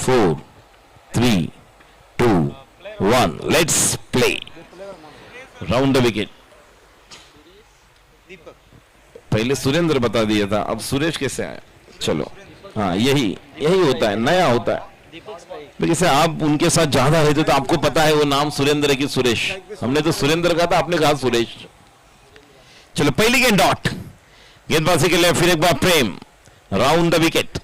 4, 3, 2, 1. Let's play. Round the wicket. पहले सुरेंद्र बता दिया था, अब सुरेश कैसे आया? चलो, हाँ यही होता है, नया होता है। जैसे आप उनके साथ ज्यादा रहते तो आपको पता है वो नाम सुरेंद्र है कि सुरेश। हमने तो सुरेंद्र कहा था, आपने कहा सुरेश। चलो पहली गेंद डॉट, गेंदबाजी के लिए फिर एक बार प्रेम, राउंड द विकेट।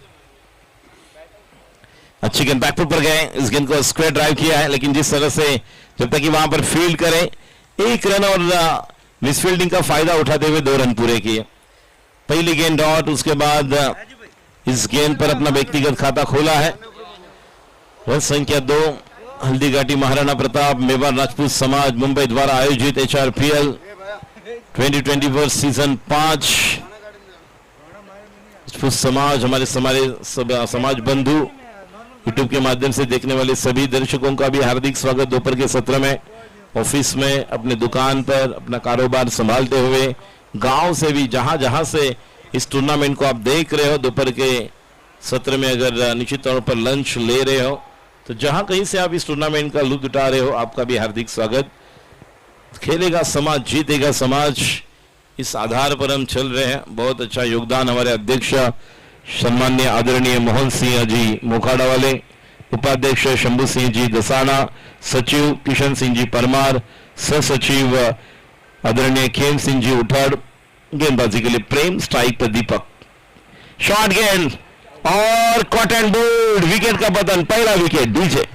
अच्छी गेंद बैकफुट पर गए, इस गेंद को स्क्वायर ड्राइव किया है, लेकिन जिस तरह से जब तक कि वहां पर फील्ड करें, एक रन और मिसफील्डिंग का फायदा उठाते हुए 2 रन पूरे किए। पहली गेंद डॉट, उसके बाद इस गेंद पर अपना व्यक्तिगत खाता खोला है। रन संख्या 2, हल्दीघाटी महाराणा प्रताप मेवाड़ राजपूत समाज मुंबई द्वारा आयोजित HRPL 2024 सीजन 5। राजपूत समाज, हमारे समाज बंधु यूट्यूब के माध्यम से देखने वाले सभी दर्शकों का भी हार्दिक स्वागत। दोपहर के सत्र में, ऑफिस में, अपने दुकान पर अपना कारोबार संभालते हुए, गांव से भी जहां से इस टूर्नामेंट को आप देख रहे हो, दोपहर के सत्र में अगर निश्चित तौर पर लंच ले रहे हो, तो जहां कहीं से आप इस टूर्नामेंट का लुत्फ उठा रहे हो, आपका भी हार्दिक स्वागत। खेलेगा समाज, जीतेगा समाज, इस आधार पर हम चल रहे हैं। बहुत अच्छा योगदान हमारे अध्यक्ष सम्मान्य आदरणीय मोहन सिंह जी मोखाड़ा वाले, उपाध्यक्ष शंभू सिंह जी दसाना, सचिव किशन सिंह जी परमार, सह सचिव आदरणीय खेम सिंह जी उठाड़। गेंदबाजी के लिए प्रेम, स्ट्राइक पर दीपक, शॉट गेंद और कॉट एंड बोल्ड, विकेट का पतन, पहला विकेट डीजे।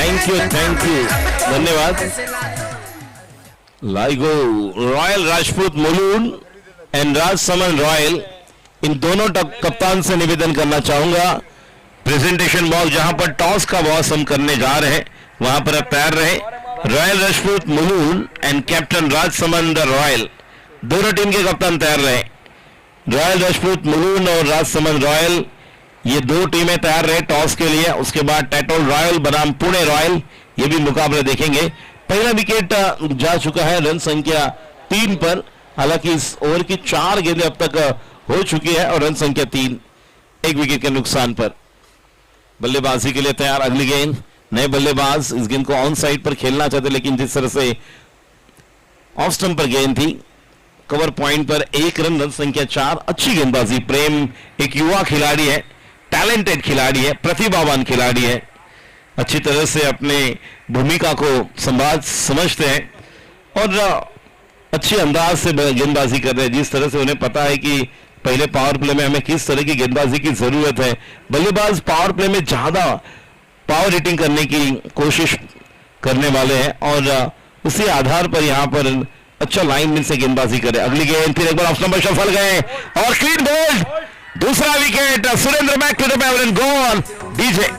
थैंक यू, धन्यवाद। लाइगो Royal Rajput Mulun and Rajsamand Royal, इन दोनों कप्तान से निवेदन करना चाहूंगा, प्रेजेंटेशन बॉक्स जहां पर टॉस का बॉस हम करने जा रहे हैं वहां पर आप तैयार रहे। Royal Rajput Mulun and captain Rajsamand Royal, दोनों टीम के कप्तान तैयार रहे। रॉयल राजपूत मुलून और राजसमंद रॉयल, ये 2 टीमें तैयार रहे टॉस के लिए। उसके बाद टैटोल रॉयल बनाम पुणे रॉयल, ये भी मुकाबले देखेंगे। पहला विकेट जा चुका है रन संख्या 3 पर, हालांकि इस ओवर की 4 गेंदें अब तक हो चुकी है और रन संख्या 3, 1 विकेट के नुकसान पर। बल्लेबाजी के लिए तैयार, अगली गेंद, नए बल्लेबाज इस गेंद को ऑन साइड पर खेलना चाहते, लेकिन जिस तरह से ऑफ स्टंप पर गेंद थी, कवर पॉइंट पर 1 रन, रन संख्या 4। अच्छी गेंदबाजी, प्रेम एक युवा खिलाड़ी है, टैलेंटेड खिलाड़ी है, प्रतिभावान खिलाड़ी है, अच्छी तरह से अपने भूमिका को समझते हैं और अच्छे अंदाज से गेंदबाजी कर रहे हैं। जिस तरह से उन्हें पता है कि पहले पावर प्ले में हमें किस तरह की गेंदबाजी की जरूरत है। बल्लेबाज पावर प्ले में ज्यादा पावर हिटिंग करने की कोशिश करने वाले हैं और उसी आधार पर यहां पर अच्छा लाइनमेन से गेंदबाजी करे। अगली गेंद, फिर एक बार ऑफ नंबर सफल गए और क्लीन बोल्ड, दूसरा wicket. Surendra back to the pavilion, gone DJ.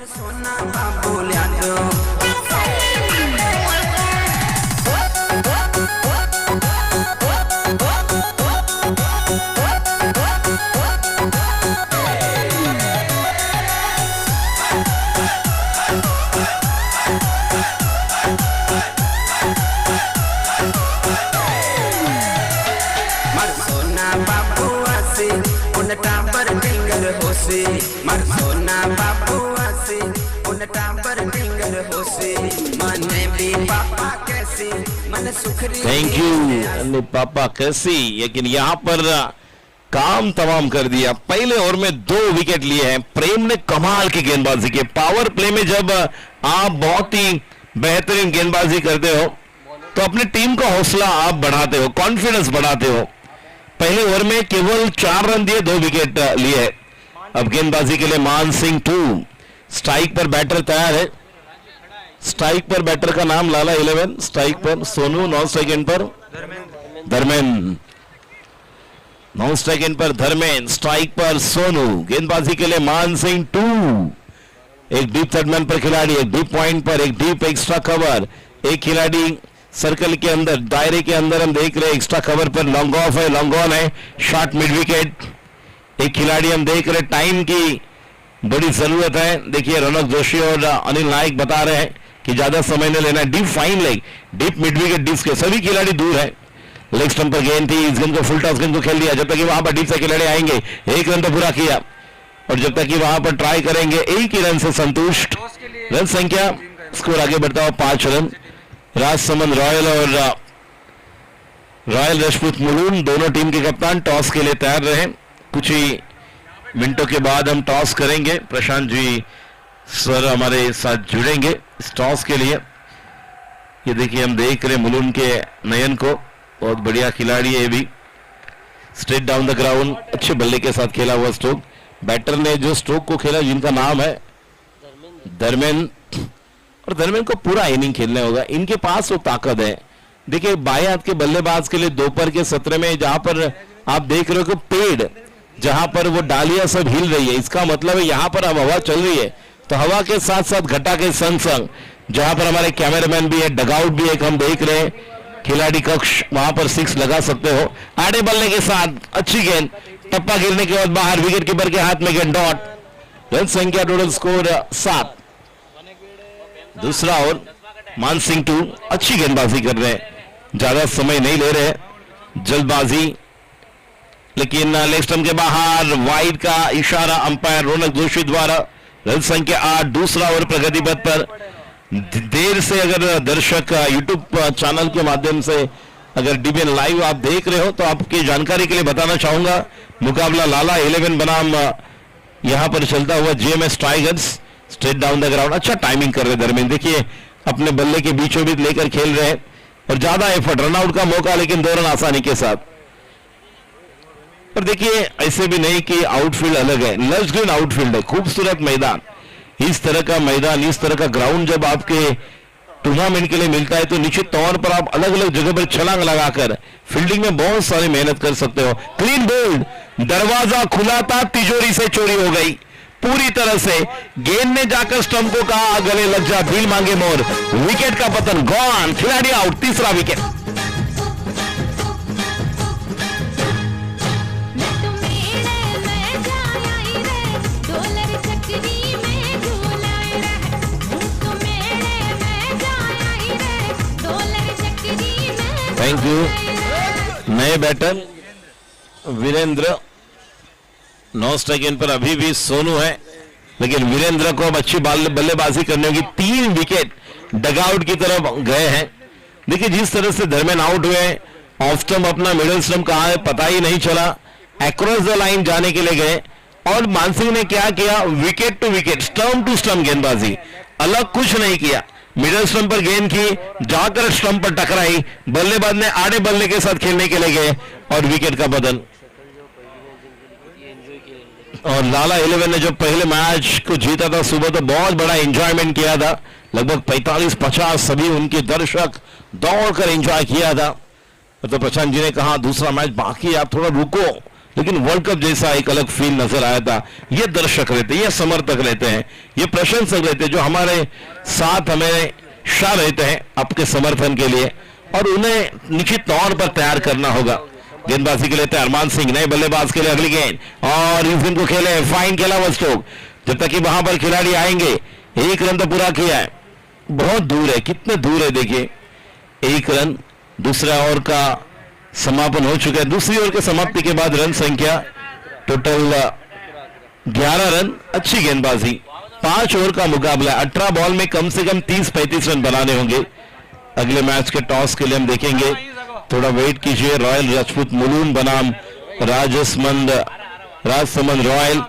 Thank you पापा कैसी, लेकिन यहां पर काम तमाम कर दिया। पहले ओवर में 2 विकेट लिए हैं। प्रेम ने कमाल की गेंदबाजी की। पावर प्ले में जब आप बहुत ही बेहतरीन गेंदबाजी करते हो तो अपनी टीम का हौसला आप बढ़ाते हो, कॉन्फिडेंस बढ़ाते हो। पहले ओवर में केवल 4 रन दिए, 2 विकेट लिए। अब गेंदबाजी के लिए मान सिंह 2, स्ट्राइक पर बैटर तैयार है। स्ट्राइक पर बैटर का नाम लाला 11, स्ट्राइक पर सोनू, नॉन स्ट्राइक एंड पर धर्मेंद्र, नॉन स्ट्राइक एंड पर धर्मेंद्र, स्ट्राइक पर सोनू। गेंदबाजी के लिए मान सिंह 2, एक डीप थर्ड मैन पर खिलाड़ी, एक डीप पॉइंट पर, एक डीप एक्स्ट्रा कवर, एक खिलाड़ी सर्कल के अंदर, दायरे के अंदर हम देख रहे हैं एक्स्ट्रा कवर पर लॉन्ग ऑफ है, लॉन्ग ऑन है, शॉट मिड विकेट। एक खिलाड़ी हम देख रहे, टाइम की बड़ी जरूरत है। देखिए रौनक जोशी और अनिल नायक बता रहे हैं कि ज्यादा समय न लेना है। Deep fine leg, deep mid wicket डिस्क के सभी खिलाड़ी दूर है। लेग स्टंप पर गेंद थी, इस गेंद को फुल टॉस गेंद को खेल दिया। जब तक कि वहां पर डीप से खिलाड़ी आएंगे, एक रन तो पूरा किया, और जब तक कि वहां पर ट्राई करेंगे एक ही रन से संतुष्ट। रन संख्या स्कोर आगे बढ़ता हुआ 5 रन। राजसमंद रॉयल और रॉयल राजपूत मुलुंड दोनों टीम के कप्तान टॉस के लिए तैयार रहे। कुछ ही मिनटों के बाद हम टॉस करेंगे। प्रशांत जी सर हमारे साथ जुड़ेंगे इस टॉस के लिए। ये देखिए हम देख रहे मुलुंड के नयन को, बहुत बढ़िया खिलाड़ी है ये भी। स्ट्रेट डाउन द ग्राउंड, अच्छे बल्ले के साथ खेला हुआ स्ट्रोक। बैटर ने जो स्ट्रोक को खेला, जिनका नाम है धर्मेंद्र, और धर्मेंद्र को पूरा इनिंग खेलने होगा। इनके पास वो ताकत है। देखिए बाएं हाथ के बल्लेबाज के लिए दोपहर के सत्र में जहां पर आप देख रहे हो कि पेड़, जहां पर वो डालियां सब हिल रही है, इसका मतलब है यहां पर अब हवा चल रही है। तो हवा के साथ साथ घटा के संग संग जहां पर हमारे कैमरामैन भी है, डगआउट भी एक हम देख रहे हैं, खिलाड़ी कक्ष, वहां पर 6 लगा सकते हो। आड़े बल्ले के साथ अच्छी गेंद, टप्पा गिरने के बाद बाहर, विकेट कीपर के हाथ में गेंद, डॉट। रन संख्या टोटल स्कोर 7। दूसरा ओवर, मान सिंह 2 अच्छी गेंदबाजी कर रहे हैं, ज्यादा समय नहीं ले रहे, जल्दबाजी, लेकिन लेग स्टंप के बाहर वाइड का इशारा अंपायर रौनक जोशी द्वारा। रन संख्या 8। दूसरा ओवर प्रगति पथ पर। देर से अगर दर्शक यूट्यूब चैनल के माध्यम से अगर डीबीएन लाइव आप देख रहे हो तो आपकी जानकारी के लिए बताना चाहूंगा, मुकाबला लाला 11 बनाम यहां पर चलता हुआ GMS tigers. Straight down the ground, अच्छा टाइमिंग कर रहे दरमियान, देखिए अपने बल्ले के बीचों बीच लेकर खेल रहे हैं, और ज्यादा एफर्ट, रनआउट का मौका लेकिन 2 रन आसानी के साथ। पर देखिए ऐसे भी नहीं कि आउटफील्ड अलग है, लश ग्रीन आउटफील्ड है, खूबसूरत मैदान। इस तरह का मैदान, इस तरह का ग्राउंड जब आपके टूर्नामेंट के लिए मिलता है तो निश्चित तौर पर आप अलग अलग जगह पर छलांग लगाकर फील्डिंग में बहुत सारी मेहनत कर सकते हो। क्लीन बोल्ड, दरवाजा खुला था, तिजोरी से चोरी हो गई पूरी तरह से। गेंद ने जाकर स्टंप को कहा गले लग जा, भील मांगे मोर। विकेट का पतन, गॉन, खिलाड़ी आउट, तीसरा विकेट। Thank you. नए बैटर वीरेंद्र, 9 स्ट्राइक पर अभी भी सोनू है, लेकिन वीरेंद्र को अब अच्छी बल्लेबाजी करने होगी। 3 विकेट डगआउट की तरफ गए हैं। देखिए जिस तरह से धर्मेंद्र आउट हुए, ऑफ स्टंप अपना मिडिल स्टंप कहां है पता ही नहीं चला, अक्रॉस द लाइन जाने के लिए गए, और मानसिंह ने क्या किया, wicket to wicket, stump to stump गेंदबाजी, अलग कुछ नहीं किया। मिडिल स्टंप पर गेंद की, जाकर स्टंप पर टकराई, बल्लेबाज ने आड़े बल्ले के साथ खेलने के लिए गए और विकेट का बदल। और लाला 11 ने जो पहले मैच को जीता था सुबह, तो बहुत बड़ा एंजॉयमेंट किया था, लगभग 45-50 सभी उनके दर्शक दौड़कर एंजॉय किया था। तो प्रशांत जी ने कहा दूसरा मैच बाकी, आप थोड़ा रुको, लेकिन वर्ल्ड कप जैसा एक अलग फील नजर आया था। ये दर्शक रहते, ये समर्थक रहते हैं, ये प्रशंसक रहते हैं जो हमारे साथ हमेशा रहते हैं आपके समर्थन के लिए, और उन्हें निश्चित तौर पर तैयार करना होगा। गेंदबाजी के लिए तैयार मान सिंह, नए बल्लेबाज के लिए अगली गेंद, और इस गेंद को खेले, फाइन खेला वो स्ट्रोक। जब तक कि वहां पर खिलाड़ी आएंगे, 1 रन तो पूरा किया है, बहुत दूर है, कितने दूर है देखिए, 1 रन। दूसरा ओवर का समापन हो चुका है। दूसरी ओवर के समाप्ति के बाद रन संख्या टोटल 11 रन। अच्छी गेंदबाजी, 5 ओवर का मुकाबला, 18 बॉल में कम से कम 30-35 रन बनाने होंगे। अगले मैच के टॉस के लिए हम देखेंगे, थोड़ा वेट कीजिए। रॉयल राजपूत मुलुंड बनाम राजसमंद रॉयल,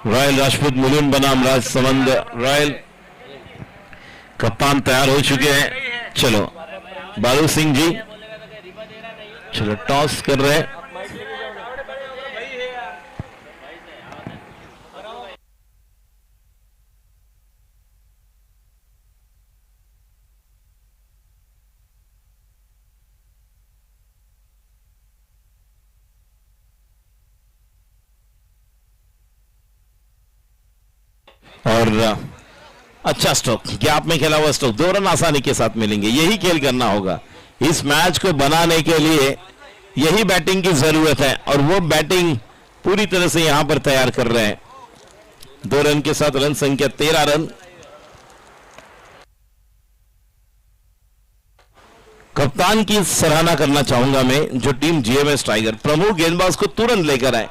रॉयल राजपूत मुलुंड बनाम राजसमंद रॉयल। कप्तान तैयार हो चुके हैं। चलो बालू सिंह जी, चलो टॉस कर रहे हैं। और अच्छा स्ट्रोक, गैप में खेला हुआ स्ट्रोक, 2 रन आसानी के साथ मिलेंगे। यही खेल करना होगा, इस मैच को बनाने के लिए यही बैटिंग की जरूरत है, और वो बैटिंग पूरी तरह से यहां पर तैयार कर रहे हैं। 2 रन के साथ रन संख्या 13 रन। कप्तान की सराहना करना चाहूंगा मैं, जो टीम जीएमएस टाइगर प्रमुख गेंदबाज को तुरंत लेकर आए।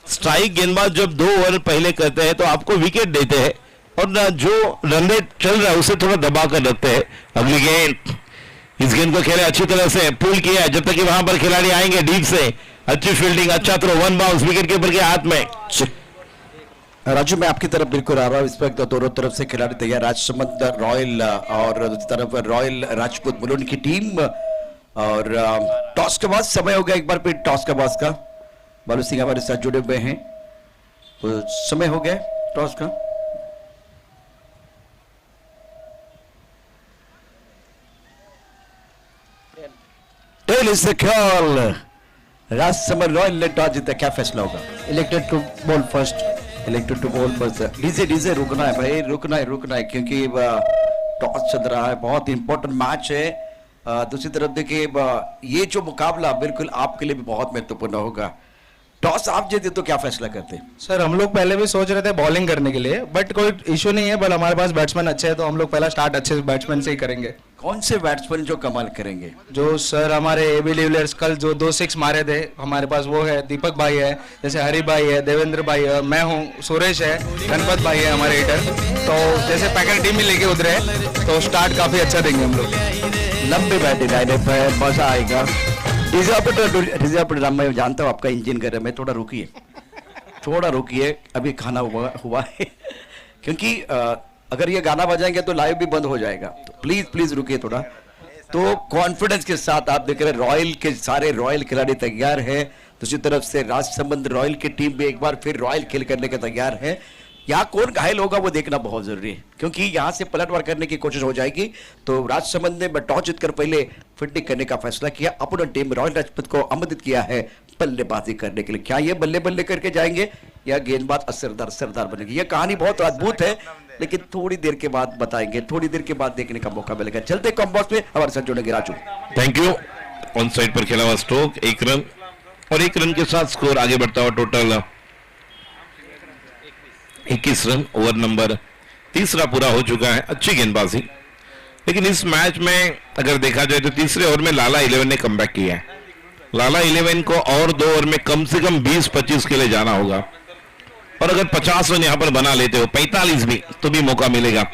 स्ट्राइक गेंदबाज जब 2 ओवर पहले करते हैं तो आपको विकेट देते हैं और जो रन रेट चल रहा है उसे थोड़ा दबा कर रखते हैं। अगली गेंद, इस गेंद को खेले अच्छी तरह से, पुल किया है, जब तक कि वहां पर खिलाड़ी आएंगे डीप से। अच्छी फील्डिंग, अच्छा थ्रो, 1 बाउंस विकेट कीपर के हाथ में। राजू मैं आपकी तरफ बिल्कुल आ रहा हूँ। इस वक्त दोनों तरफ से खिलाड़ी तैयार, राजसमंद रॉयल और दूसरी तरफ रॉयल राजपूत मुलुंड की टीम। और टॉस के बाद समय हो गया, एक बार फिर टॉस का बॉस का। बालू सिंह हमारे साथ जुड़े हुए हैं, तो समय हो गया टॉस का। Tail is the call. Rajsamand Royal ने टॉस जीता, क्या फैसला होगा? Elected to bowl first. Elected to bowl first. DJ रुकना है भाई, रुकना है क्योंकि टॉस चल रहा है, बहुत इंपॉर्टेंट मैच है। दूसरी तरफ देखिए, ये जो मुकाबला बिल्कुल आपके लिए भी बहुत महत्वपूर्ण होगा। टॉस आप जीते तो क्या फैसला करते? सर हम लोग पहले भी सोच रहे थे बॉलिंग करने के लिए, बट कोई इशू नहीं है, बट हमारे पास बैट्समैन अच्छे हैं तो हम लोग पहला स्टार्ट अच्छे बैट्समैन से ही करेंगे। कौन से बैट्समैन जो कमाल करेंगे? जो सर हमारे एबी डिविलियर्स कल जो 2 6 मारे थे, हमारे पास वो है, दीपक भाई है, जैसे हरि भाई है, देवेंद्र भाई है, मैं हूँ, सुरेश है, गणपत भाई है हमारे हिटर। तो जैसे पैकेट टीम में लेके उतरे तो स्टार्ट काफी अच्छा देंगे हम लोग। लंबे बैटिंग लाइनअप है, मजा आएगा। राम, मैं जानता हूँ आपका इंजन कर रहा है, मैं थोड़ा रुकिए, अभी खाना हुआ है क्योंकि अगर ये गाना बजाएंगे तो लाइव भी बंद हो जाएगा, तो प्लीज रुकिए थोड़ा। तो कॉन्फिडेंस के साथ आप देख रहे हैं रॉयल के सारे रॉयल खिलाड़ी तैयार है। दूसरी तरफ से राजसमंद रॉयल की टीम भी एक बार फिर रॉयल खेल करने के तैयार है। यहाँ कौन घायल होगा वो देखना बहुत जरूरी है, क्योंकि यहाँ से पलटवार करने की कोशिश हो जाएगी। तो राजसमंद ने टॉस जीतकर पहले फील्डिंग करने का फैसला किया। अपना टीम रॉयल राजपूत को आमंत्रित किया है बल्लेबाजी करने के लिए। क्या ये बल्ले करके जाएंगे या गेंदबाज असरदार बनेगी? ये कहानी बहुत अद्भुत है, लेकिन थोड़ी देर के बाद बताएंगे, थोड़ी देर के बाद देखने का मौका मिलेगा। चलते कॉम्बॉक्स में हमारे साथ जुड़ेंगे Raju. Thank you. On side पर खेला हुआ स्ट्रोक 1 रन और 1 रन के साथ स्कोर आगे बढ़ता हुआ टोटल 21 रन। ओवर नंबर 3 पूरा हो चुका है। अच्छी गेंदबाजी, लेकिन इस मैच में अगर देखा जाए तो तीसरे ओवर में लाला 11 ने कमबैक किया है। लाला 11 को और 2 ओवर में कम से कम 20-25 के लिए जाना होगा, और अगर 50 रन यहां पर बना लेते हो, 45 भी, तो भी मौका मिलेगा।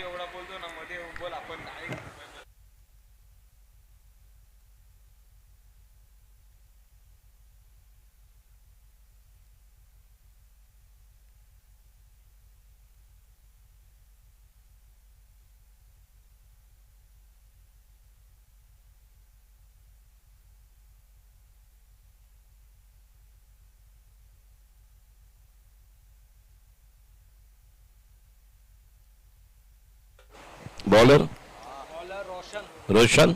बॉलर रोशन,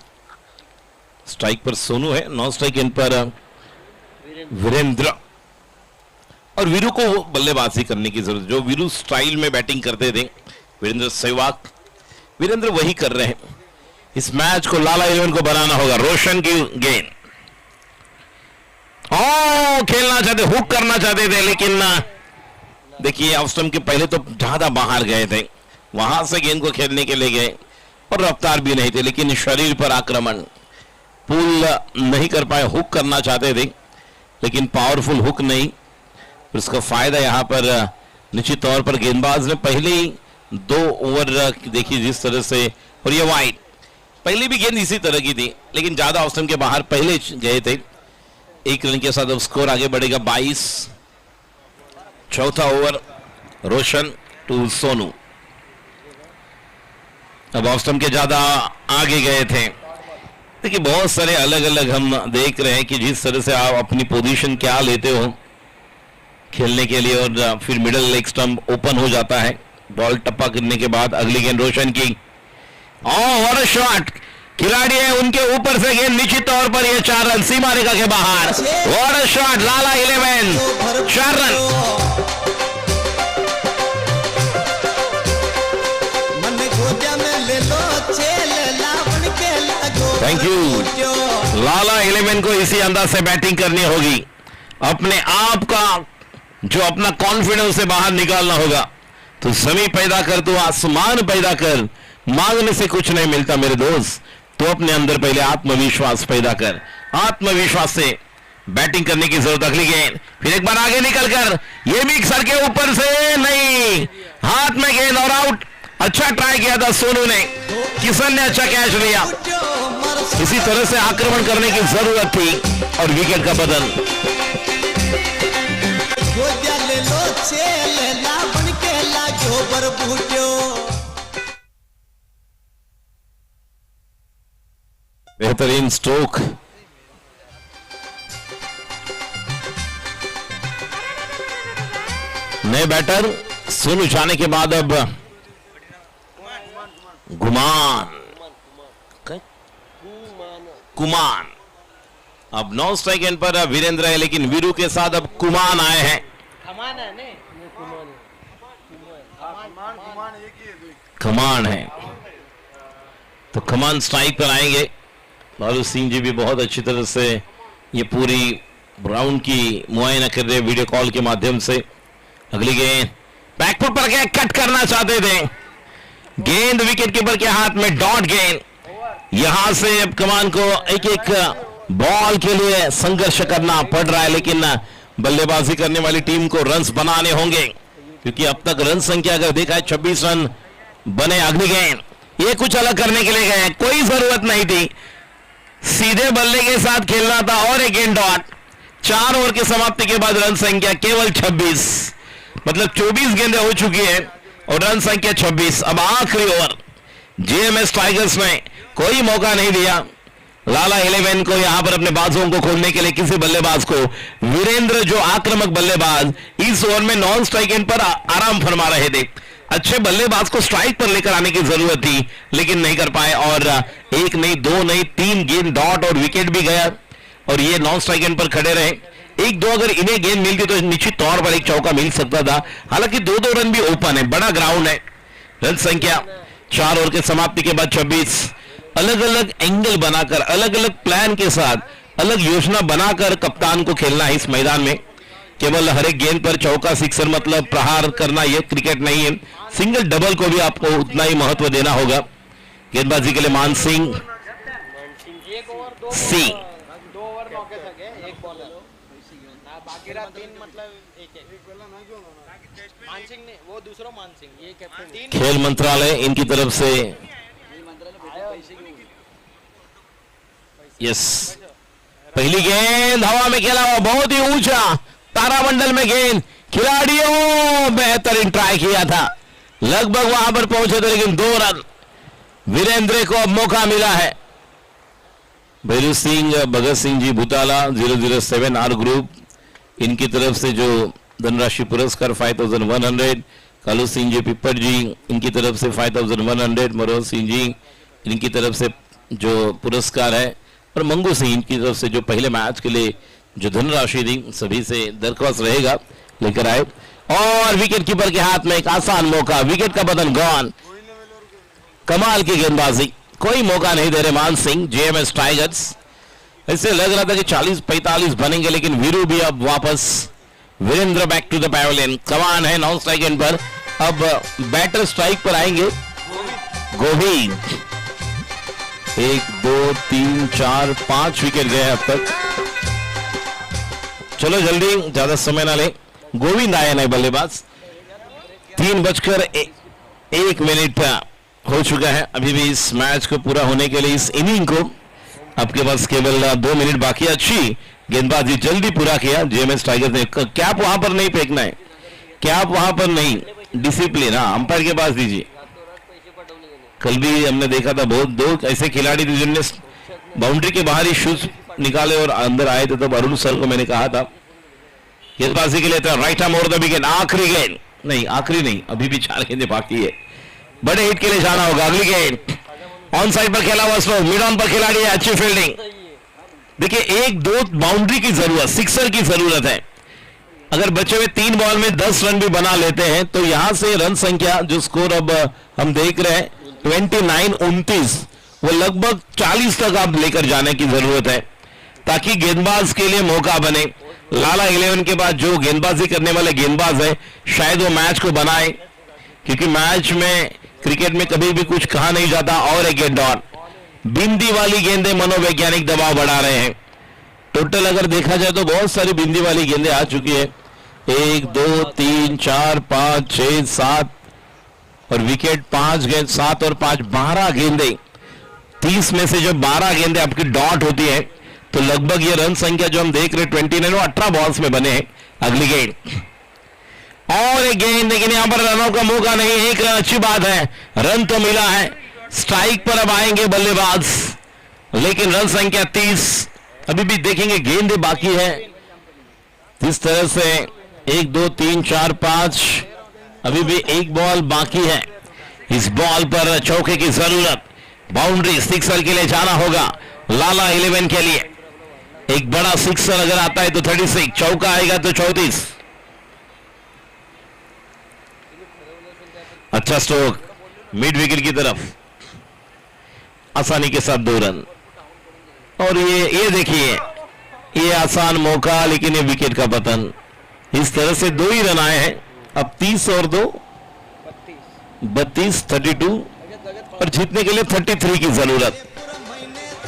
स्ट्राइक पर सोनू है, नॉन स्ट्राइक इन पर वीरेंद्र। और वीरू को बल्लेबाजी करने की जरूरत, जो वीरू स्टाइल में बैटिंग करते थे वीरेंद्र सहवाग, वीरेंद्र वही कर रहे हैं। इस मैच को लाला 11 को बनाना होगा। रोशन की गेंद, खेलना चाहते, हुक करना चाहते थे, लेकिन देखिए ऑफ स्टंप के पहले तो ज्यादा बाहर गए थे, वहां से गेंद को खेलने के लिए गए और रफ्तार भी नहीं थे, लेकिन शरीर पर आक्रमण, पुल नहीं कर पाए। हुक करना चाहते थे लेकिन पावरफुल हुक नहीं। उसका फायदा यहां पर निश्चित तौर पर गेंदबाज ने पहले ही 2 ओवर देखिए जिस तरह से, और ये वाइड, पहले भी गेंद इसी तरह की थी लेकिन ज्यादा ऑफ स्टंप के बाहर पहले गए थे। 1 रन के साथ अब स्कोर आगे बढ़ेगा 22। चौथा ओवर, रोशन टू सोनू। अब ऑफ स्टंप के ज्यादा आगे गए थे। देखिए बहुत सारे अलग अलग हम देख रहे हैं कि जिस तरह से आप अपनी पोजीशन क्या लेते हो खेलने के लिए, और फिर मिडिल लेग स्टंप ओपन हो जाता है बॉल टप्पा करने के बाद। अगली गेंद रोशन की, और शॉट, खिलाड़ी है उनके ऊपर से गेंद, निश्चित तौर पर ये 4 रन, सीमा रेखा के बाहर। और shot, Lala 11 4 run. Thank you. Lala 11 को इसी अंदाज से बैटिंग करनी होगी, अपने आप का जो अपना कॉन्फिडेंस से बाहर निकालना होगा। तो जमीन पैदा कर, तो आसमान पैदा कर, मांगने से कुछ नहीं मिलता मेरे दोस्त। तो अपने अंदर पहले आत्मविश्वास पैदा कर, आत्मविश्वास से बैटिंग करने की जरूरत। अगली गेंद फिर एक बार आगे निकलकर, ये भी सर के ऊपर से नहीं, हाथ में गेंद और आउट। अच्छा ट्राई किया था सोनू ने, किशन ने अच्छा कैच लिया। इसी तरह से आक्रमण करने की जरूरत थी और विकेट का बदल। बेहतरीन स्ट्रोक। नए बैटर सोनू जाने के बाद अब कुमान अब 9 स्ट्राइक एंड पर वीरेंद्र है, लेकिन वीरू के साथ अब कुमान आए हैं। कमान है तो कमान स्ट्राइक पर आएंगे। लालू सिंह जी भी बहुत अच्छी तरह से ये पूरी राउंड की मुआयना कर रहे वीडियो कॉल के माध्यम से। अगली गेंद बैकफुट पर क्या कट करना चाहते थे, गेंद विकेट कीपर के हाथ में, डॉट गेंद। यहां से अब कमान को एक एक बॉल के लिए संघर्ष करना पड़ रहा है, लेकिन बल्लेबाजी करने वाली टीम को रन्स बनाने होंगे, क्योंकि अब तक रन संख्या अगर देखा है 26 रन बने। अगली गेंद ये कुछ अलग करने के लिए गए, कोई जरूरत नहीं थी, सीधे बल्ले के साथ खेलना था और एक गेंद डॉट। 4 ओवर की समाप्ति के बाद रन संख्या केवल 26, मतलब 24 गेंदें हो चुकी है और रन संख्या 26। अब आखिरी ओवर, जेएमएस टाइगर्स ने कोई मौका नहीं दिया लाला 11 को यहां पर अपने बाजुओं को खोलने के लिए, किसी बल्लेबाज को। वीरेंद्र जो आक्रामक बल्लेबाज इस ओवर में नॉन स्ट्राइक एंड पर आराम फरमा रहे थे। अच्छे बल्लेबाज को स्ट्राइक पर लेकर आने की जरूरत थी, लेकिन नहीं कर पाए और एक नहीं, दो नहीं, 3 गेंद डॉट और विकेट भी गया और ये नॉन स्ट्राइक एंड पर खड़े रहे। 1-2 अगर इन्हें गेंद मिलती तो निश्चित तौर पर एक चौका मिल सकता था। हालांकि 2-2 रन भी ओपन है, बड़ा ग्राउंड है। रन संख्या 4 ओवर के समाप्ति के बाद 26। अलग अलग एंगल बनाकर, अलग अलग प्लान के साथ, अलग योजना बनाकर कप्तान को खेलना है इस मैदान में। केवल हर एक गेंद पर चौका, सिक्सर मतलब प्रहार करना, यह क्रिकेट नहीं है। सिंगल डबल को भी आपको उतना ही महत्व देना होगा। गेंदबाजी के लिए मान सिंह सी, खेल मंत्रालय इनकी तरफ से यस। पहली गेंद हवा में खेला हुआ, बहुत ही ऊंचा तारामंडल में गेंद, खिलाड़ियों बेहतरीन ट्राई किया था, लगभग वहां पर पहुंचे थे, लेकिन 2 रन। वीरेंद्र को अब मौका मिला है। भैरू सिंह, भगत सिंह जी भूताला 007 आर ग्रुप, इनकी तरफ से जो धनराशि पुरस्कार 5100, कालू सिंह जी पिप्पट जी इनकी तरफ से 5100, मनोज सिंह जी इनकी तरफ से जो पुरस्कार है, और मंगू सिंह इनकी तरफ से जो पहले मैच के लिए जो धनराशि दी, सभी से दरख्वास्त रहेगा लेकर आए। और विकेट कीपर के हाथ में एक आसान मौका, विकेट का बदन गॉन। कमाल की गेंदबाजी, कोई मौका नहीं दे रहे मान सिंह, जेएमएस टाइगर्स। ऐसे लग रहा था कि 40-45 बनेंगे, लेकिन वीरू भी अब वापस। Virender back to the pavilion, कमान है नॉन स्ट्राइक एंड पर। अब बैटर स्ट्राइक पर आएंगे, गोविंद। 1 2 3 4 5 विकेट गए अब तक। चलो जल्दी, ज्यादा समय ना ले। गोविंद आए नए बल्लेबाज। 3:01 हो चुका है अभी भी इस मैच को पूरा होने के लिए, इस इनिंग को। आपके पास केवल 2 मिनट बाकी। अच्छी गेंदबाजी, जल्दी पूरा किया जेएमएस टाइगर्स ने। कैप वहां पर नहीं फेंकना है, कैप वहां पर नहीं, डिसिप्लिन हाँ अंपायर के पास दीजिए। कल भी हमने देखा था बहुत 2 ऐसे खिलाड़ी थे जिनने बाउंड्री के बाहर ही शूज निकाले और अंदर आए थे। तब अरुण सर को मैंने कहा था गेंदबाजी के लिए था right arm over the wicket. आखिरी गेंद नहीं, आखिरी नहीं, अभी भी 4 गेंदें बाकी है, बड़े हिट के लिए जाना होगा। अगली गेंद ऑन साइड पर खेला हुआ स्लो, मिड ऑन पर खिलाड़ी है, अच्छी फील्डिंग। देखिए 1-2 बाउंड्री की जरूरत, सिक्सर की जरूरत है। अगर बचे हुए 3 बॉल में 10 रन भी बना लेते हैं तो यहां से रन संख्या जो स्कोर अब हम देख रहे हैं 29-29, वो लगभग 40 तक आप लेकर जाने की जरूरत है, ताकि गेंदबाज के लिए मौका बने। लाला 11 के बाद जो गेंदबाजी करने वाले गेंदबाज है शायद वो मैच को बनाए, क्योंकि मैच में क्रिकेट में कभी भी कुछ कहा नहीं जाता। और एक गेंद ऑन, बिंदी वाली गेंदें मनोवैज्ञानिक दबाव बढ़ा रहे हैं। टोटल अगर देखा जाए तो बहुत सारी बिंदी वाली गेंदें आ चुकी है, 1 2 3 4 5 6 7 और विकेट 5 गेंद, 7 और 5 12 गेंदें। 30 में से जब 12 गेंदें आपकी डॉट होती है तो लगभग ये रन संख्या जो हम देख रहे 29 वो 18 बॉल्स में बने हैं। अगली गेंद और एक गेंद, लेकिन यहां पर रनों का मौका नहीं। एक रन अच्छी बात है, रन तो मिला है। स्ट्राइक पर अब आएंगे बल्लेबाज, लेकिन रन संख्या 30। अभी भी देखेंगे गेंदें बाकी है। इस तरह से 1 2 3 4 5 अभी भी एक बॉल बाकी है। इस बॉल पर चौके की जरूरत, बाउंड्री सिक्सर के लिए जाना होगा लाला 11 के लिए। एक बड़ा सिक्सर अगर आता है तो 36, चौका आएगा तो 34। अच्छा स्ट्रोक मिड विकेट की तरफ, आसानी के साथ 2 रन। और ये देखिए, ये आसान मौका, लेकिन ये विकेट का पतन। इस तरह से 2 ही रन आए हैं। अब 30 और 2 32 32 और जीतने के लिए 33 की जरूरत।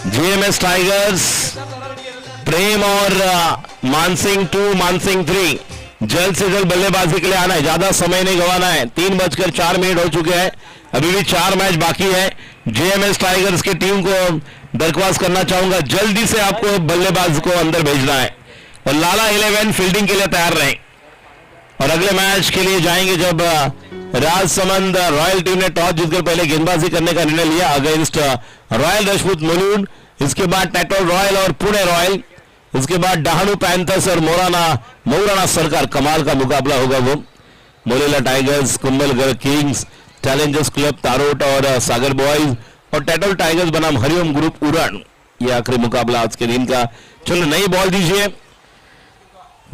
जेएमएस टाइगर्स, प्रेम और मानसिंह 2 मानसिंह 3 जल्द से जल्द बल्लेबाजी के लिए आना है, ज्यादा समय नहीं गंवाना है। 3:04 हो चुके हैं, अभी भी 4 मैच बाकी है। जेएमएस टाइगर्स की टीम को दरख्वास्त करना चाहूंगा, जल्दी से आपको बल्लेबाज को अंदर भेजना है और लाला 11 फील्डिंग के लिए तैयार रहे। और अगले मैच के लिए जाएंगे जब राजसमंद रॉयल टीम ने टॉस जीतकर पहले गेंदबाजी करने का निर्णय लिया अगेंस्ट रॉयल राजपूत मुलुंड। इसके बाद टैटोल रॉयल और पुणे रॉयल, इसके बाद डहाणू पैंथर्स और मोराना सरकार। कमाल का मुकाबला होगा वो। Morela Tigers, Kumbhalgarh Kings, Challengers Club Tarot और सागर बॉयज और टैटोल टाइगर्स बनाम हरिओम ग्रुप उरण। ये आखिरी मुकाबला आज के दिन का। चलो नई बॉल दीजिए,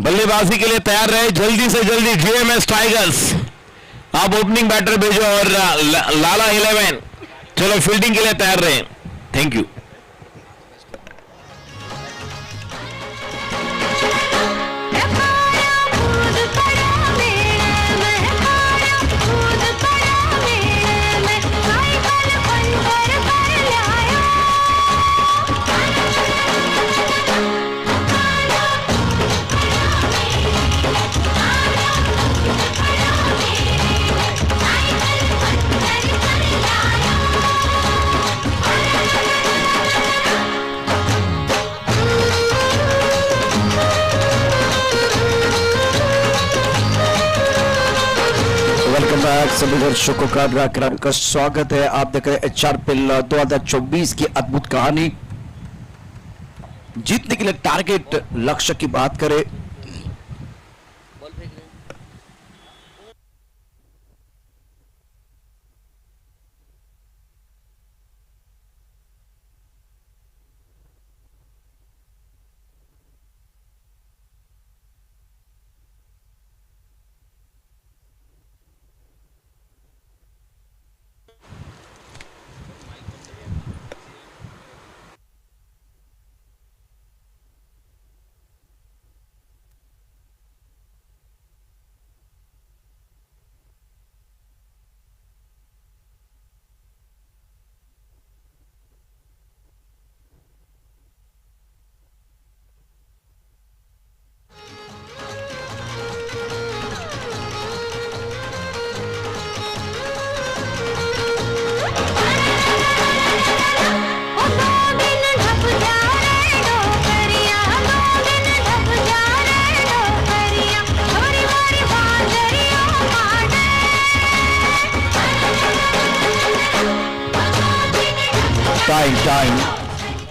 बल्लेबाजी के लिए तैयार रहे जल्दी से जल्दी जेएमएस टाइगर्स। आप ओपनिंग बैटर भेजो और लाला 11 चलो फील्डिंग के लिए तैयार रहे। Thank you. वेलकम बैक सभी दर्शकों का स्वागत है। आप देख रहे हैं एचआरपीएल 2024 की अद्भुत कहानी। जीतने के लिए टारगेट लक्ष्य की बात करें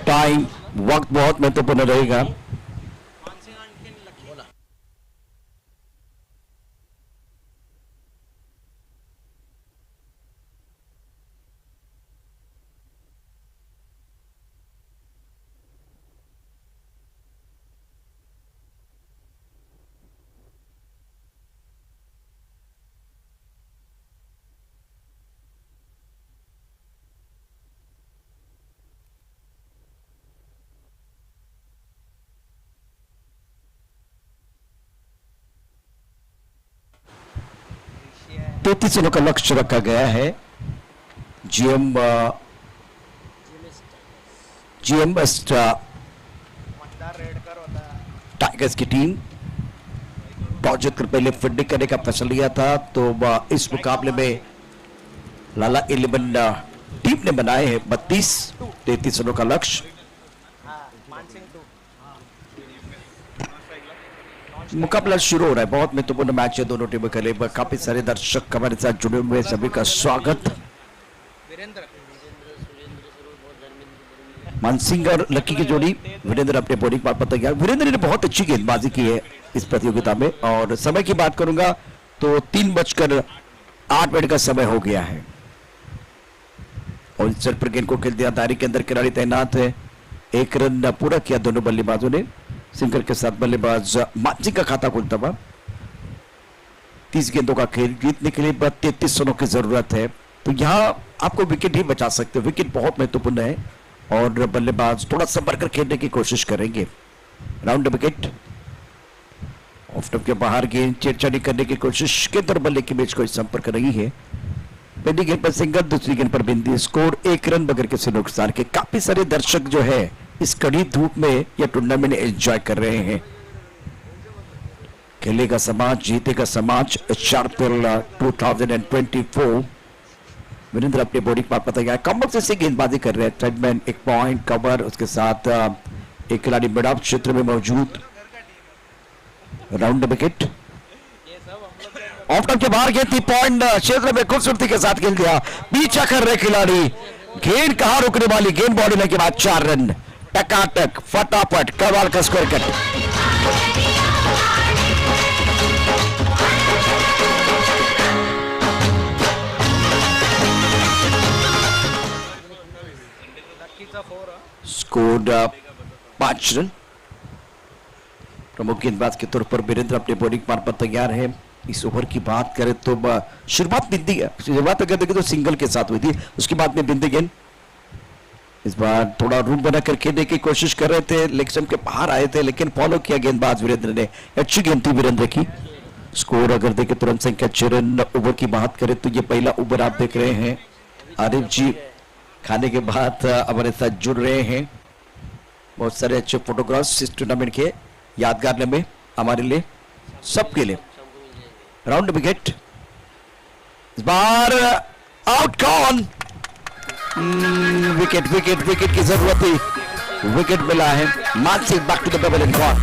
टाइम वक्त बहुत महत्वपूर्ण रहेगा। 33 रनों का लक्ष्य रखा गया है जीएम टाइगर्स की टीम। टॉस जीतकर पहले फील्डिंग करने का फैसला लिया था, तो इस मुकाबले में लाला 11 टीम ने बनाए हैं 33 रनों का लक्ष्य। मुकाबला शुरू हो रहा है, बहुत महत्वपूर्ण मैच है दोनों टीमों के लिए। काफी सारे दर्शक हमारे साथ जुड़े हुए हैं, सभी का स्वागत। मानसिंह और लकी की जोड़ी, वीरेंद्र अपने बॉलिंग पर तैयार। वीरेंद्र ने बहुत अच्छी गेंदबाजी की है इस प्रतियोगिता में, और समय की बात करूंगा तो 3:08 का समय हो गया है और इस पर गेंद को खेल दिया। दायरे के अंदर खिलाड़ी तैनात है, 1 रन पूरा किया दोनों बल्लेबाजों ने। सिंगर के साथ बल्लेबाज मानसिंह का खाता खुलता हुआ। 30 गेंदों का खेल जीतने के लिए 33 रनों की जरूरत है, तो यहाँ आपको विकेट ही बचा सकते हो। विकेट बहुत महत्वपूर्ण है और बल्लेबाज थोड़ा संभल कर खेलने की कोशिश करेंगे। राउंड विकेट, ऑफ स्टंप के बाहर गेंद छेड़छाड़ी करने की कोशिश के अंदर बल्ले के बीच कोई संपर्क नहीं है। पहली गेंद पर सिंगल, दूसरी गेंद पर बिंदी। स्कोर 1 रन बगैर किसी नुकसान के। काफी सारे दर्शक जो है इस कड़ी धूप में यह टूर्नामेंट एंजॉय कर रहे हैं। खेलेगा समाज, जीतेगा समाज। शार्पिल 2024। वीरेंद्र अपने बॉलिंग पर तैयार, कमर से गेंदबाजी कर रहे हैं। ट्रेडमैन 1 पॉइंट कवर, उसके साथ एक खिलाड़ी मिड ऑफ क्षेत्र में मौजूद। राउंड विकेट, ऑफ टर्न के बाहर गेंद 3 पॉइंट क्षेत्र में खूबसूरती के साथ खेल दिया। पीछा कर रहे खिलाड़ी, गेंद कहां रुकने वाली। गेंद बॉडी में के बाद 4 रन टकाटक फटाफट कमाल का स्कोर कट। Score 5 run. प्रमुख गेंदबाज के तौर पर वीरेंद्र अपने बॉलिंग पर तैयार है। इस ओवर की बात करें तो शुरुआत बिंदी है, शुरुआत अगर देखें तो सिंगल के साथ हुई थी, उसके बाद में बिंदी गेंद। इस बार थोड़ा रूम बनाकर खेलने की कोशिश कर रहे थे, लेग स्टंप के बाहर आए थे, लेकिन फॉलो किया गेंदबाज वीरेंद्र ने। अच्छी गेंद थी वीरेंद्र की। स्कोर अगर देखें तो रन संख्या 6 रन। ओवर की बात करें तो ये पहला ओवर आप देख रहे हैं। आरिफ जी खाने के बाद हमारे साथ जुड़ रहे हैं। बहुत सारे अच्छे फोटोग्राफ्स इस टूर्नामेंट के यादगार में हमारे लिए, सबके लिए। राउंड विकेट, इस बार आउट कौन। विकेट विकेट विकेट की जरूरत थी, विकेट मिला है। Mansingh back to the double end gone.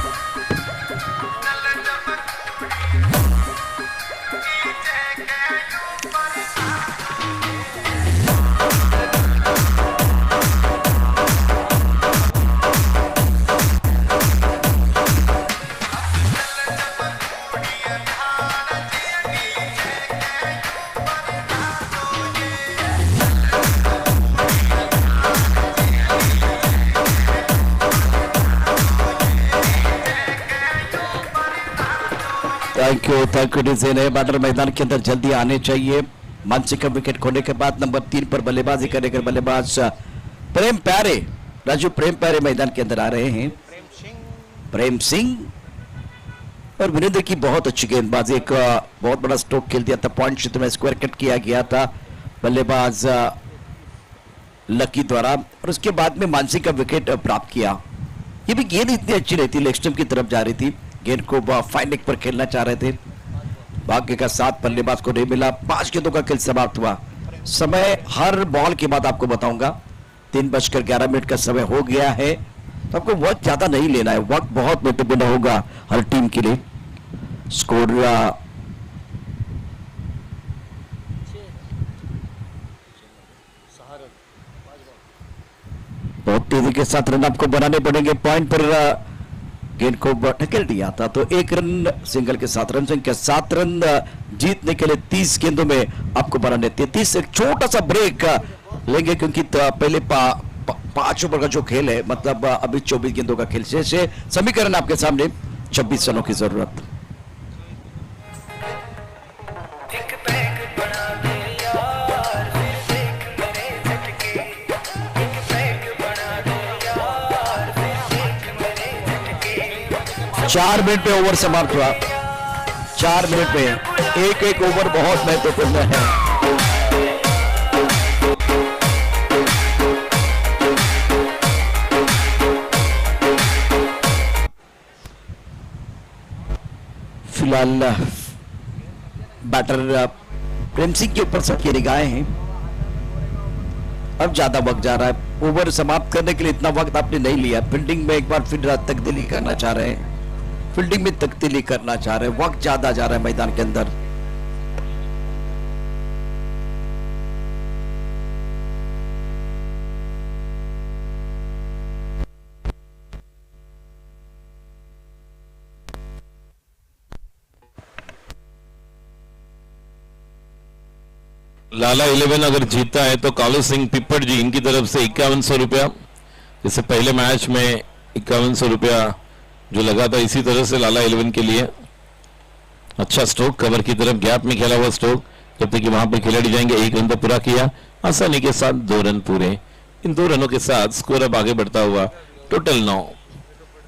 Thank you डिजाइन है। बैटर मैदान के अंदर जल्दी आने चाहिए। मानसिंह का विकेट खोने के बाद नंबर 3 पर बल्लेबाजी करेंगे बल्लेबाज प्रेम प्यारे, राजू प्रेम प्यारे मैदान के अंदर आ रहे हैं। प्रेम सिंह और वीरेंद्र की बहुत अच्छी गेंदबाजी, एक बहुत बड़ा स्ट्रोक खेल दिया था। पॉइंट क्षेत्र में स्क्वायर कट किया गया था बल्लेबाज लकी द्वारा, और उसके बाद में मानसिंह का विकेट प्राप्त किया। ये भी गेंद इतनी अच्छी रहती, लेग स्टंप की तरफ जा रही थी। गेंद को फाइन लेग पर खेलना चाह रहे थे, भाग्य का साथ बल्लेबाज को नहीं मिला। 5 गेंदों का खेल समाप्त हुआ। समय हर बॉल के बाद आपको बताऊंगा। 3:11 का समय हो गया है, तो आपको वक्त ज्यादा नहीं लेना है। वक्त बहुत महत्वपूर्ण होगा हर टीम के लिए। स्कोर बहुत तेजी के साथ रन आपको बनाने पड़ेंगे। पॉइंट पर गेंद को ढकेल दिया था, तो 1 रन सिंगल के साथ रन संख्या 7 रन जीतने के लिए 30 गेंदों में आपको बनाने। 33 एक छोटा सा ब्रेक लेंगे, क्योंकि पहले 5 ओवर का जो खेल है, मतलब अभी 24 गेंदों का खेल शेष है। समीकरण आपके सामने, 26 रनों की जरूरत। चार मिनट पे ओवर समाप्त हुआ। 4 मिनट में एक एक ओवर बहुत महत्वपूर्ण है। फिलहाल बैटर प्रेम सिंह के ऊपर सबकी निगाहें हैं। अब ज्यादा वक्त जा रहा है, ओवर समाप्त करने के लिए इतना वक्त आपने नहीं लिया। फील्डिंग में एक बार फिर तब्दीली करना चाह रहे हैं, फील्डिंग में तब्दीली करना चाह रहे हैं, वक्त ज्यादा जा रहा है मैदान के अंदर। लाला 11 अगर जीतता है तो कालू सिंह पिप्पड़ जी इनकी तरफ से 5100 रुपया, जैसे पहले मैच में 5100 रुपया जो लगा था, इसी तरह से लाला 11 के लिए अच्छा स्ट्रोक, कवर की तरफ गैप में खेला हुआ स्ट्रोक, जब तक कि वहां पर खिलाड़ी जाएंगे। एक रन तो पूरा किया आसानी के साथ, 2 रन पूरे। इन 2 रनों के साथ स्कोर अब आगे बढ़ता हुआ टोटल 9।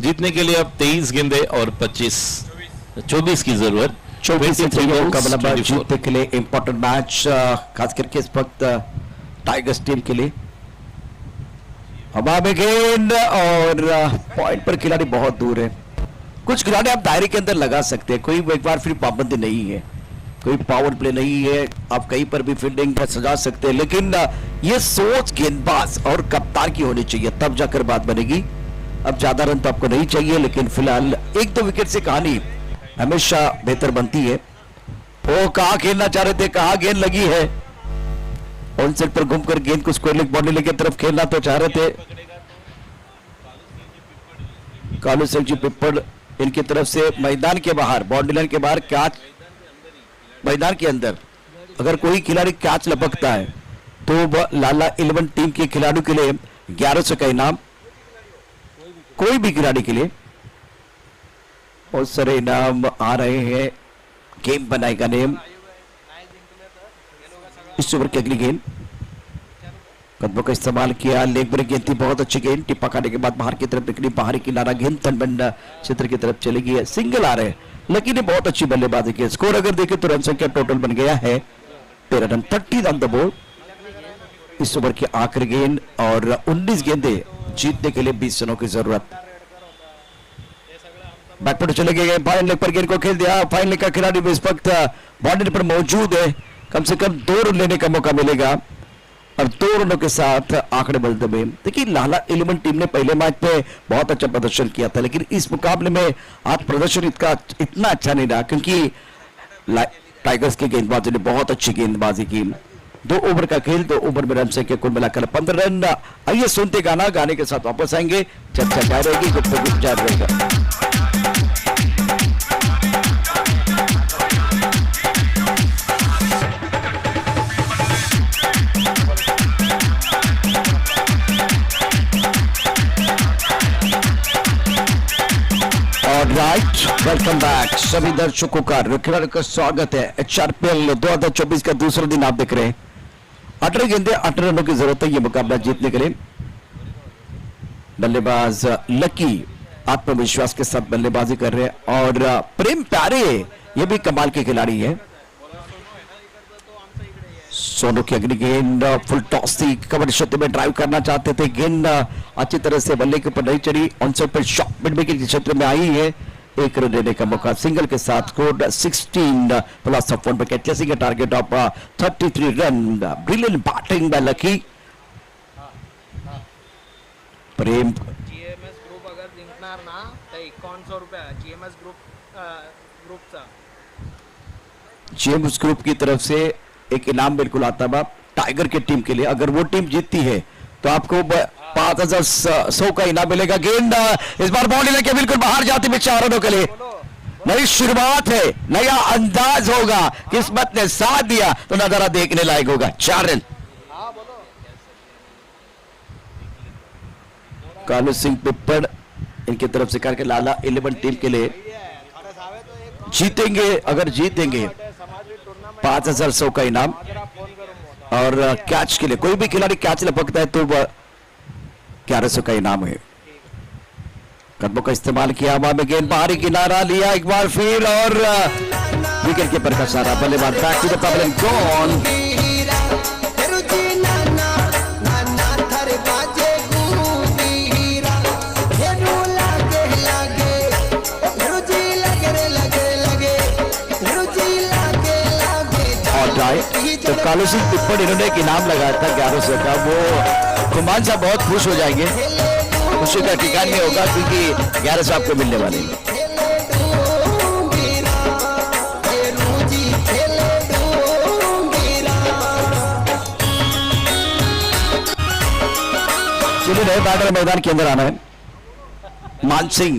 जीतने के लिए अब 23 गेंदे और 24 की जरूरत। 24 का मतलब जीतने के लिए इंपॉर्टेंट मैच, खास करके इस वक्त टाइगर्स टीम के लिए। हवा में गेंद और पॉइंट पर खिलाड़ी बहुत दूर है। कुछ खिलाड़ी आप दायरे के अंदर लगा सकते हैं, कोई एक बार फिर पाबंदी नहीं है, कोई पावर प्ले नहीं है, आप कहीं पर भी फील्डिंग सजा सकते हैं, लेकिन ये सोच गेंदबाज और कप्तान की होनी चाहिए, तब जाकर बात बनेगी। अब ज्यादा रन तो आपको नहीं चाहिए, लेकिन फिलहाल 1-2 विकेट से कहानी हमेशा बेहतर बनती है। वो कहां खेलना चाह रहे थे, कहां गेंद लगी है, ऑन साइड पर घूमकर गेंद को स्क्वायर लेग बाउंड्री की तरफ खेलना तो चाह रहे थे। कालू सिंह जी पिप्पड़ इनकी तरफ से मैदान के बाहर, बाउंड्री लाइन के बाहर कैच, मैदान के अंदर अगर कोई खिलाड़ी कैच लपकता है तो लाला 11 टीम के खिलाड़ियों के लिए 1100 का इनाम, कोई भी खिलाड़ी के लिए बहुत सारे इनाम आ रहे हैं। गेम बनाएगा नेम इस ओवर की अगली गेंद, कदमों का इस्तेमाल किया, लेग ब्रेक गेंद थी, बहुत अच्छी गेंद, टिप्पा खाने के बाद बाहर की तरफ निकली, बाहरी किनारा गेंद तनबंड क्षेत्र की तरफ चली गई है, सिंगल आ रहे हैं, लेकिन ये बहुत अच्छी बल्लेबाजी की। स्कोर अगर देखें तो रन संख्या टोटल बन गया है 13 रन, 30 ऑन द बोर्ड इस ओवर की आखिरी गेंद, और 19 गेंदे जीतने के लिए 20 रनों की जरूरत। बैकफुट चले गए, फाइन लेग पर गेंद को खेल दिया, फाइन लेग का खिलाड़ी भी इस वक्त बाउंड्री पर मौजूद है, कम से कम 2 रन लेने का मौका मिलेगा। और 2 रनों के साथ आंकड़े बदलते हुए, देखिए लाला 11 टीम ने पहले मैच में बहुत अच्छा प्रदर्शन किया था, लेकिन इस मुकाबले में आज प्रदर्शन इतना अच्छा नहीं रहा, क्योंकि टाइगर्स के गेंदबाजों ने बहुत अच्छी गेंदबाजी की। 2 ओवर का खेल, 2 ओवर में रन संख्या कुल मिलाकर 15 रन। आइए सुनते गाना, गाने के साथ वापस आएंगे, चर्चा जारी रहेगी, गुफ्तगू जारी रहेगा। राइट, वेलकम बैक सभी दर्शकों का स्वागत है। HRPL 2024 का दूसरा दिन आप देख रहे हैं। 18 गेंदे 18 रनों की जरूरत है ये मुकाबला जीतने के लिए। बल्लेबाज लकी आत्मविश्वास के साथ बल्लेबाजी कर रहे हैं, और प्रेम प्यारे ये भी कमाल के खिलाड़ी है। सोनू की अगली गेंद फुल टॉस थी, कवर क्षेत्र में ड्राइव करना चाहते थे, गेंद अच्छी तरह से बल्ले के ऊपर नहीं चढ़ी, ऑनसाइड पर शॉट मिड विकेट के क्षेत्र में आई है। 1 रन लेने का मौका, सिंगल के साथ score 16 plus of 1 wicket, chasing target of 33 run. Brilliant batting bye lucky. Prem GMS group अगर जिंकणार ना तर 5100 रुपया जीएमएस ग्रुपचा, जेम्स ग्रुप की तरफ से एक इनाम बिल्कुल आता है टाइगर की टीम के लिए। अगर वो टीम जीतती है तो आपको 5100 का इनाम मिलेगा। गेंद इस बार बाउंड्री लेके बिल्कुल बाहर जाती है 4 रनों के लिए। नई शुरुआत है, नया अंदाज होगा, किस्मत ने साथ दिया तो नजारा देखने लायक होगा। 4 रन। कालू सिंह पिप्पड़ इनकी तरफ से करके लाला 11 टीम के लिए जीतेंगे, अगर जीतेंगे 5100 का इनाम, और कैच के लिए कोई भी खिलाड़ी कैच लपकता है तो 1100 का इनाम है। कदमों का इस्तेमाल किया, हवा में गेंद बाहरी किनारा लिया एक बार फिर, और विकेट कीपर का सारा बल्लेबाज back to the pavilion gone. तो कालू सिंह पिप्पड़ इन्होंने एक इनाम लगाया था 1100 का, वो कुमान साहब बहुत खुश हो जाएंगे, खुशी का ठिकाना नहीं होगा क्योंकि 1100 आपको मिलने वाले हैं। चलिए नए बैटर मैदान के अंदर आना है। मानसिंह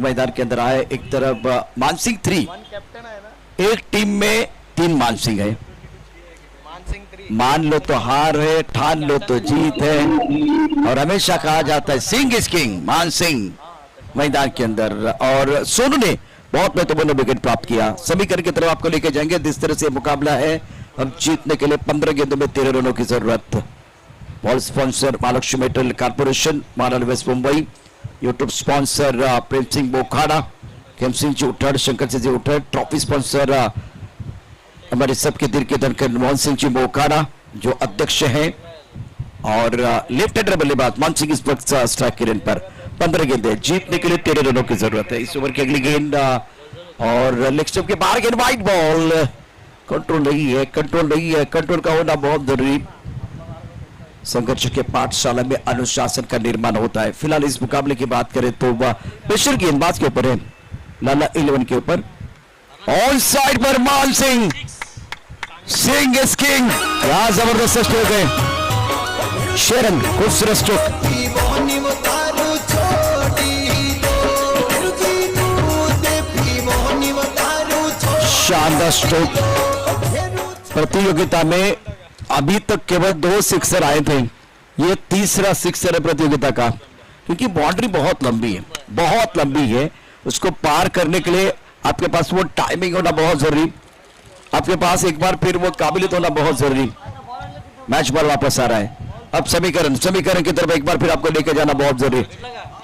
मैदान के अंदर आए। एक तरफ मानसिंह 3, कैप्टन है ना, एक टीम में 3 मानसिंह है। मानसिंह 3 मान लो तो हार है, ठान लो तो जीत है, और हमेशा कहा जाता है सिंह इज किंग। मानसिंह मैदान के अंदर, और सोनू ने बहुत महत्वपूर्ण विकेट प्राप्त किया। समीकरण की तरफ आपको लेके जाएंगे। जिस तरह से मुकाबला है, अब जीतने के लिए 15 गेंदों में 13 रनों की जरूरत। Ball sponsor Mahalakshmi Metal Corporation, Maharal west Mumbai. YouTube sponsor Prem Singh Bokhada, Khem Singh ji Uthad, Shankar Singh ji Uthad. Trophy sponsor हमारे सबके दिल के धड़कन मोहन सिंह जी बोखाड़ा जो अध्यक्ष हैं, और लेफ्ट हैंडर बल्लेबाज मान सिंह इस वक्त स्ट्राइक के रेन पर। 15 गेंदे, जीतने के लिए 13 रनों की जरूरत है। इस ओवर की अगली गेंद और लेग स्टंप के बाहर गेंद, वाइड बॉल। कंट्रोल नहीं है, कंट्रोल का होना बहुत जरूरी। संघर्ष के पाठशाला में अनुशासन का निर्माण होता है। फिलहाल इस मुकाबले की बात करें तो प्रेशर गेंदबाज के ऊपर है, लाला 11 के ऊपर। ऑन साइड पर मान सिंह, सिंह इज किंग। यहां जबरदस्त स्ट्रोक है, शेरंग खूबसूरत स्ट्रोक। शानदार स्ट्रोक। प्रतियोगिता में अभी तक केवल 2 सिक्सर आए थे, ये तीसरा सिक्सर है प्रतियोगिता का, क्योंकि बाउंड्री बहुत लंबी है। उसको पार करने के लिए आपके पास वो टाइमिंग होना बहुत जरूरी, आपके पास एक बार फिर वो काबिलियत होना बहुत जरूरी। मैच बॉल वापस आ रहा है। अब समीकरण की तरफ एक बार फिर आपको लेके जाना बहुत जरूरी।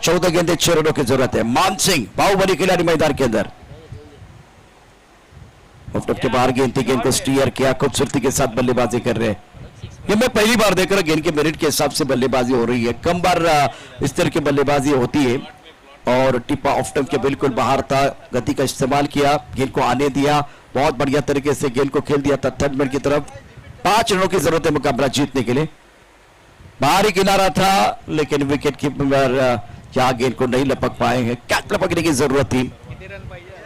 14 गेंदे 6 रनों की जरूरत है। मान सिंह बाहुबली खिलाड़ी मैदान के अंदर, ऑफ के बाहर गेंद थी, गेंद को स्टीयर किया, खूबसूरती के साथ बल्लेबाजी कर रहे हैं। ये मैं पहली बार देख रहा हूं, गेंद के मेरिट के हिसाब से बल्लेबाजी हो रही है। कम बार इस तरह की बल्लेबाजी होती है। और टिप्पा ऑफ स्टंप के बिल्कुल बाहर था, गति का इस्तेमाल किया, गेंद को आने दिया, बहुत बढ़िया तरीके से गेंद को खेल दिया था थर्ड मैन की तरफ। 5 रनों की जरूरत है मुकाबला जीतने के लिए। बाहरी किनारा था, लेकिन विकेट कीपर यहाँ गेंद को नहीं लपक पाए हैं। कैच लपकने की जरूरत थी।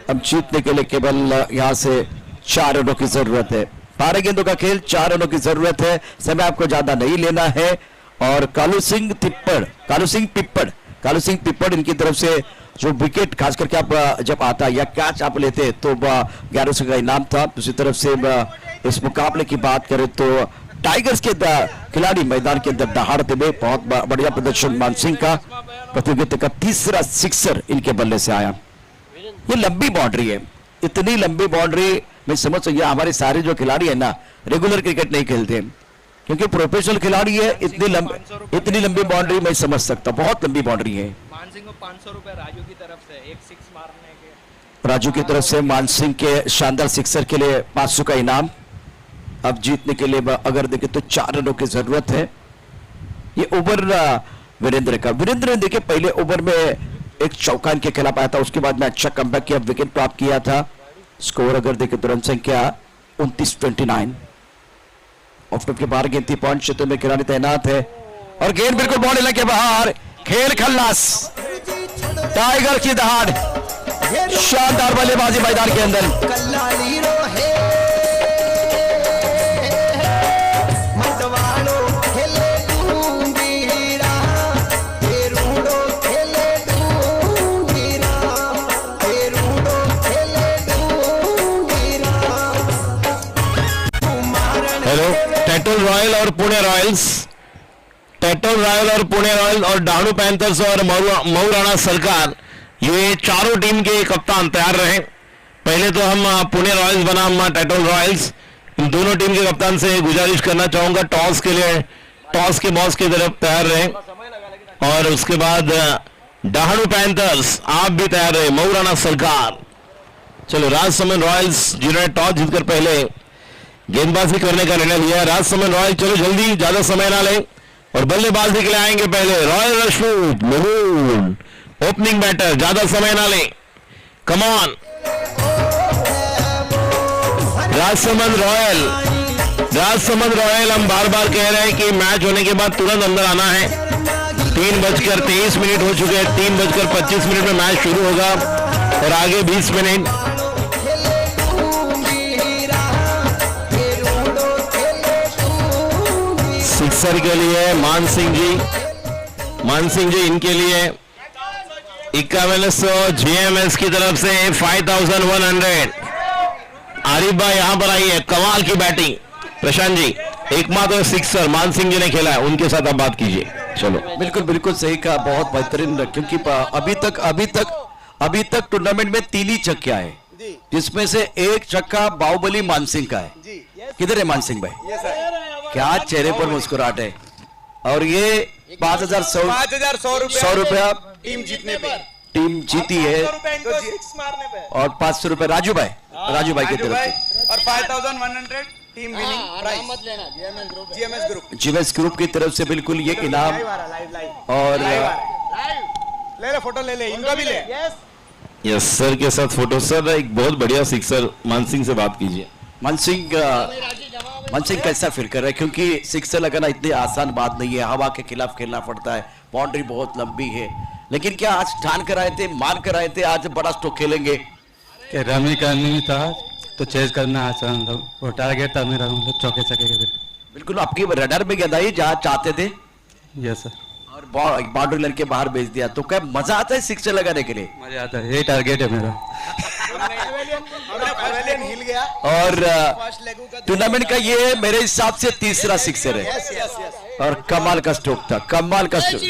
अब जीतने के लिए केवल यहाँ से 4 रनों की जरूरत है। 12 गेंदों का खेल, 4 रनों की जरूरत है। समय आपको ज्यादा नहीं लेना है। और कालू सिंह पिप्पड़ इनकी तरफ से जो विकेट खास करके आप जब आता या कैच आप लेते तो 1100 का इनाम था। दूसरी तरफ से इस मुकाबले की बात करें तो टाइगर्स के खिलाड़ी मैदान के अंदर दहाड़ते हुए बहुत बढ़िया प्रदर्शन मान सिंह का। प्रतियोगिता का तीसरा सिक्सर इनके बल्ले से आया। ये लंबी बाउंड्री है, इतनी लंबी बाउंड्री मैं समझ सकता, हमारे सारे जो खिलाड़ी है ना रेगुलर क्रिकेट नहीं खेलते, क्योंकि प्रोफेशनल खिलाड़ी है। इतनी लंबी बाउंड्री मैं समझ सकता, बहुत लंबी बाउंड्री है। मानसिंह को 500 रुपए राजू की तरफ से एक सिक्स मारने के। राजू की तरफ से मानसिंह के शानदार सिक्सर के लिए 500 का इनाम। अब जीतने के लिए अगर देखें तो 4 रनों की जरूरत है। ये ओवर वीरेंद्र का, वीरेंद्र ने देखिए पहले ओवर में एक चौका इनके खिलाफ आया था, उसके बाद में अच्छा कमबैक किया, विकेट प्राप्त किया था। स्कोर अगर देखें तो रन संख्या 29-29। ऑफ टॉप के बाहर गेंद थी, पॉइंट क्षेत्र में खिलाड़ी तैनात है और गेंद बिल्कुल बाउंड्री के बाहर। खेल खल्लास, टाइगर की दहाड़, शानदार बल्लेबाजी मैदान के अंदर। टैटल रॉयल और पुणे रॉयल्स, और डाणू पैंथर्स और मऊ राणा सरकार, ये चारों टीम के कप्तान तैयार रहे। पहले तो हम पुणे रॉयल्स बनाम टैटल रॉयल्स, इन दोनों टीम के कप्तान से गुजारिश करना चाहूंगा टॉस के बॉस की तरफ तैयार रहे। और उसके बाद डाणू पैंथर्स आप भी तैयार रहे। मऊ राणा सरकार चलो राजसमंद रॉयल्स जिन्होंने टॉस जीतकर पहले गेंदबाजी करने का निर्णय लिया है। राजसमंद रॉयल चलो जल्दी, ज्यादा समय ना लें और बल्लेबाजी के लिए आएंगे पहले रॉयल राजपूत मलून, ओपनिंग बैटर, ज्यादा समय ना लें, कम ऑन। राजसमंद रॉयल हम बार बार कह रहे हैं कि मैच होने के बाद तुरंत अंदर आना है। 3:23 हो चुके हैं, 3:25 में मैच शुरू होगा और आगे 20 मिनट। सिक्सर के लिए मान सिंह जी इनके लिए 5100 GMS की तरफ से 5100। आरिफ भाई यहां पर आइए, कमाल की बैटिंग। प्रशांत जी एकमात्र सिक्सर मान सिंह जी ने खेला है, उनके साथ आप बात कीजिए। चलो बिल्कुल बिल्कुल सही कहा, बहुत बेहतरीन, क्योंकि अभी तक टूर्नामेंट में 3 ही छक्के आए, जिसमें से एक छक्का बाहुबली मानसिंह का है। किधर है मानसिंह भाई? क्या चेहरे पर मुस्कुराहट है। और ये 5100 रुपया टीम जीतने पे, टीम जीती है और 500 रुपए राजू भाई की तरफ से और 5100 team winning price GMS group की तरफ से बिल्कुल ये इनाम। और ले ले फोटो, ले ले इनका भी ले। यस सर के साथ फोटो। सर एक बहुत बढ़िया सिक्सर मान सिंह से बात कीजिए। मन सिंह कैसा फील कर रहा है? क्योंकि सिक्सर लगाना इतनी आसान बात नहीं है, हवा के खिलाफ खेलना पड़ता है, बाउंड्री बहुत लंबी है, लेकिन क्या आज ठान कर आए थे, मान कर आए थे आज बड़ा स्ट्रोक खेलेंगे? कि रमी करनी था तो चेज करना आसान था, वो टारगेट था मेरा, मतलब चौके छक्के के। बिल्कुल आपकी रडार में गेंद आई जहाँ चाहते थे यस सर, और बाउंड्री लाइन के बाहर भेज दिया। तो क्या मजा आता है सिक्सर लगाने के लिए? मजा आता है, यही टारगेट है मेरा। हिल गया और टूर्नामेंट का ये मेरे हिसाब से तीसरा सिक्सर है और कमाल का स्ट्रोक था, कमाल का स्ट्रोक।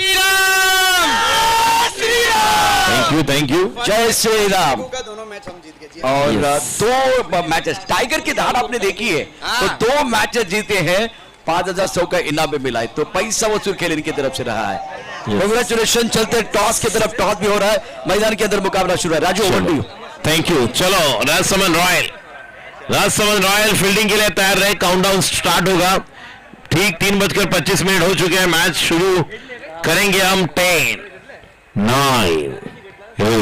थैंक यू जय श्री राम। दोनों मैच हम जीत गए। और 2 मैचेस टाइगर की धार आपने देखी है, तो 2 मैचेस जीते हैं, 5100 का इनाम भी मिला है, तो पैसा वसूल खेल इनकी तरफ से रहा है। कांग्रेचुलेशन। चलते टॉस की तरफ, टॉस भी हो रहा है, मैदान के अंदर मुकाबला शुरू है। Raju over to you. Thank you. चलो राजसमंद रॉयल फील्डिंग के लिए तैयार रहे, काउंटडाउन स्टार्ट होगा। ठीक 3:25 हो चुके हैं, मैच शुरू करेंगे हम। 10 9 8